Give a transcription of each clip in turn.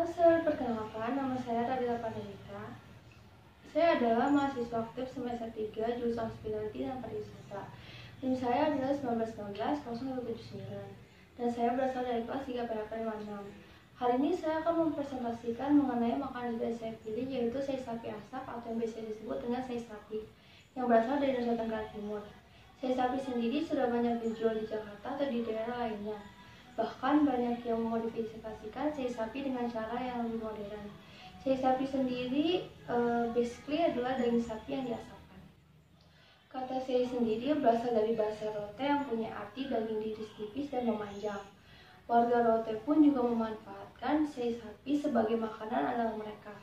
Perkenalkan, nama saya Radila Panelita. Saya adalah mahasiswa aktif semester 3 jurusan Hospitality dan Pariwisata. NIM saya adalah 1919-0179 dan saya berasal dari kelas 3 PHP 56. Hari ini saya akan mempresentasikan mengenai makanan yang saya pilih, yaitu sei sapi asap atau yang biasa disebut dengan sei sapi yang berasal dari Nusa Tenggara Timur. Sei sapi sendiri sudah banyak dijual di Jakarta atau di daerah lainnya. Bahkan banyak yang memodifikasikan sei sapi dengan cara yang lebih modern. Sei sapi sendiri basically adalah daging sapi yang diasapkan. Kata sei sendiri berasal dari bahasa Rote yang punya arti daging diiris tipis dan memanjang. Warga Rote pun juga memanfaatkan sei sapi sebagai makanan andalan mereka.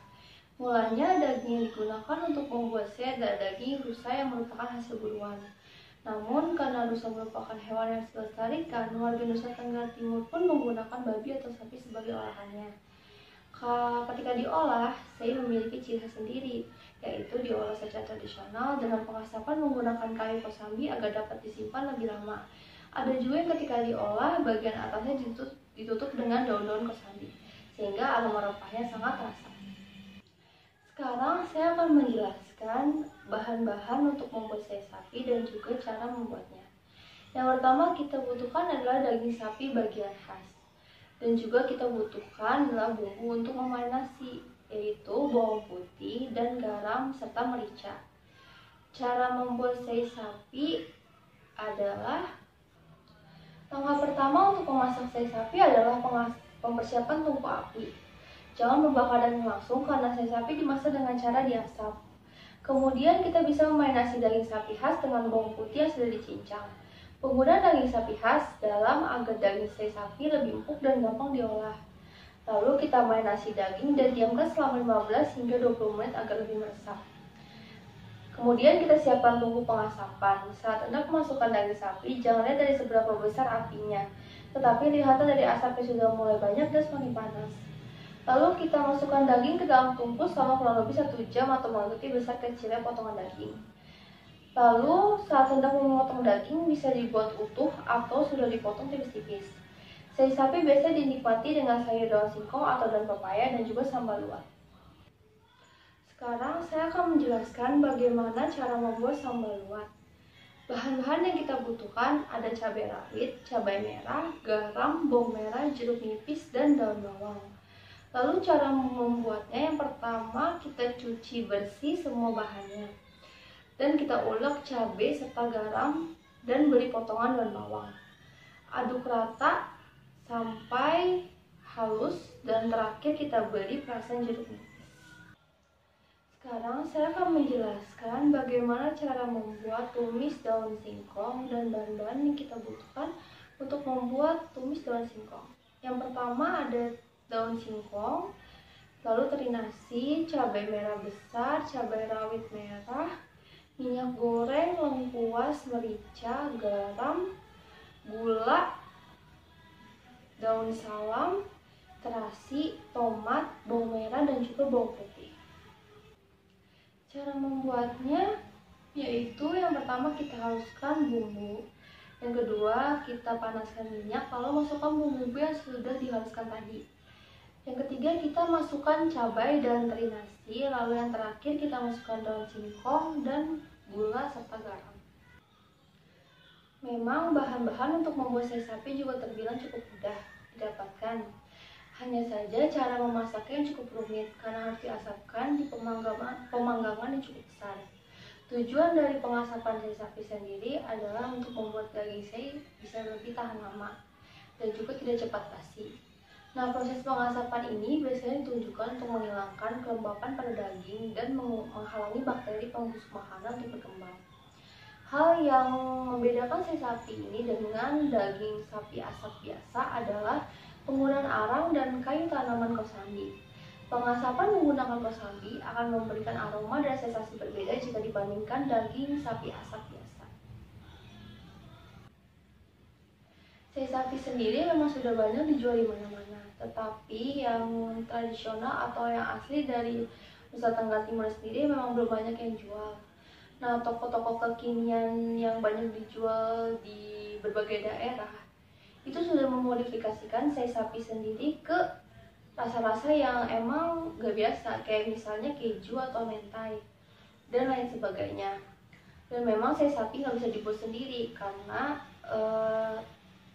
Mulanya daging yang digunakan untuk membuat sei adalah daging rusa yang merupakan hasil buruan. Namun, karena rusa merupakan hewan yang dilestarikan, warga Nusa Tenggara Timur pun menggunakan babi atau sapi sebagai olahannya. Ketika diolah, sei memiliki ciri khas sendiri, yaitu diolah secara tradisional dengan pengasapan menggunakan kayu kosambi agar dapat disimpan lebih lama. Ada juga yang ketika diolah, bagian atasnya ditutup dengan daun-daun kosambi, sehingga aroma rempahnya sangat terasa. Sekarang saya akan menjelaskan bahan-bahan untuk membuat sei sapi dan juga cara membuatnya. Yang pertama kita butuhkan adalah daging sapi bagian khas. Dan juga kita butuhkan adalah bumbu untuk memasak nasi, yaitu bawang putih dan garam serta merica. Cara membuat sei sapi adalah langkah pertama untuk memasak sei sapi adalah mempersiapkan tungku api. Jangan membakar daging langsung karena sei sapi dimasak dengan cara diasap. Kemudian kita bisa memarinasi daging sapi khas dengan bawang putih yang sudah dicincang. Penggunaan daging sapi khas dalam agar daging sei sapi lebih empuk dan gampang diolah. Lalu kita marinasi daging dan diamkan selama 15 hingga 20 menit agar lebih meresap. Kemudian kita siapkan tungku pengasapan. Saat hendak memasukkan daging sapi, jangan lihat dari seberapa besar apinya, tetapi lihatlah dari asapnya sudah mulai banyak dan semakin panas. Lalu kita masukkan daging ke dalam tungku selama kurang lebih 1 jam atau mengikuti besar kecilnya potongan daging. Lalu saat hendak memotong daging bisa dibuat utuh atau sudah dipotong tipis-tipis. Sei sapi biasa dinikmati dengan sayur daun singkong atau daun pepaya dan juga sambal luwak. Sekarang saya akan menjelaskan bagaimana cara membuat sambal luwak. Bahan-bahan yang kita butuhkan ada cabai rawit, cabai merah, garam, bawang merah, jeruk nipis, dan daun bawang. Lalu cara membuatnya, yang pertama kita cuci bersih semua bahannya. Dan kita ulek cabai serta garam dan beri potongan daun bawang. Aduk rata sampai halus dan terakhir kita beri perasan jeruk nipis. Sekarang saya akan menjelaskan bagaimana cara membuat tumis daun singkong dan bahan-bahan yang kita butuhkan untuk membuat tumis daun singkong. Yang pertama ada daun singkong, lalu teri nasi, cabai merah besar, cabai rawit merah, minyak goreng, lengkuas, merica, garam, gula, daun salam, terasi, tomat, bawang merah, dan juga bawang putih. Cara membuatnya yaitu yang pertama kita haluskan bumbu, yang kedua kita panaskan minyak, lalu masukkan bumbu yang sudah dihaluskan tadi. Yang ketiga kita masukkan cabai dan teri nasi, lalu yang terakhir kita masukkan daun singkong dan gula serta garam. Memang bahan-bahan untuk membuat sei sapi juga terbilang cukup mudah didapatkan. Hanya saja cara memasaknya cukup rumit karena harus diasapkan di pemanggangan yang cukup besar. Tujuan dari pengasapan sei sapi sendiri adalah untuk membuat daging sei bisa lebih tahan lama dan juga tidak cepat basi. Nah, proses pengasapan ini biasanya ditunjukkan untuk menghilangkan kelembapan pada daging dan menghalangi bakteri pembusuk makanan untuk berkembang. Hal yang membedakan sei sapi ini dengan daging sapi asap biasa adalah penggunaan arang dan kayu tanaman kosambi. Pengasapan menggunakan kosambi akan memberikan aroma dan sensasi berbeda jika dibandingkan daging sapi asap biasa. Sei sapi sendiri memang sudah banyak dijual di mana-mana, tetapi yang tradisional atau yang asli dari Nusa Tenggara Timur sendiri memang belum banyak yang jual. Nah, toko-toko kekinian yang banyak dijual di berbagai daerah itu sudah memodifikasikan sei sapi sendiri ke rasa-rasa yang emang gak biasa, kayak misalnya keju atau mentai dan lain sebagainya. Dan memang sei sapi nggak bisa dibuat sendiri karena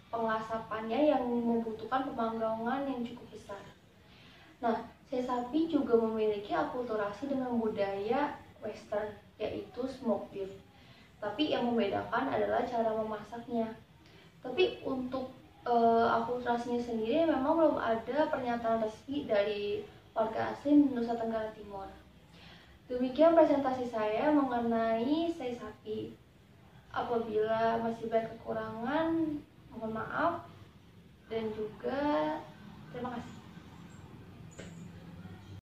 pengasapannya yang membutuhkan pemanggangan yang cukup besar. Nah, sei sapi juga memiliki akulturasi dengan budaya western, yaitu smoke beef. Tapi yang membedakan adalah cara memasaknya. Tapi untuk akulturasinya sendiri memang belum ada pernyataan resmi dari warga asli Nusa Tenggara Timur. Demikian presentasi saya mengenai sei sapi. Apabila masih banyak kekurangan, mohon maaf, dan juga terima kasih.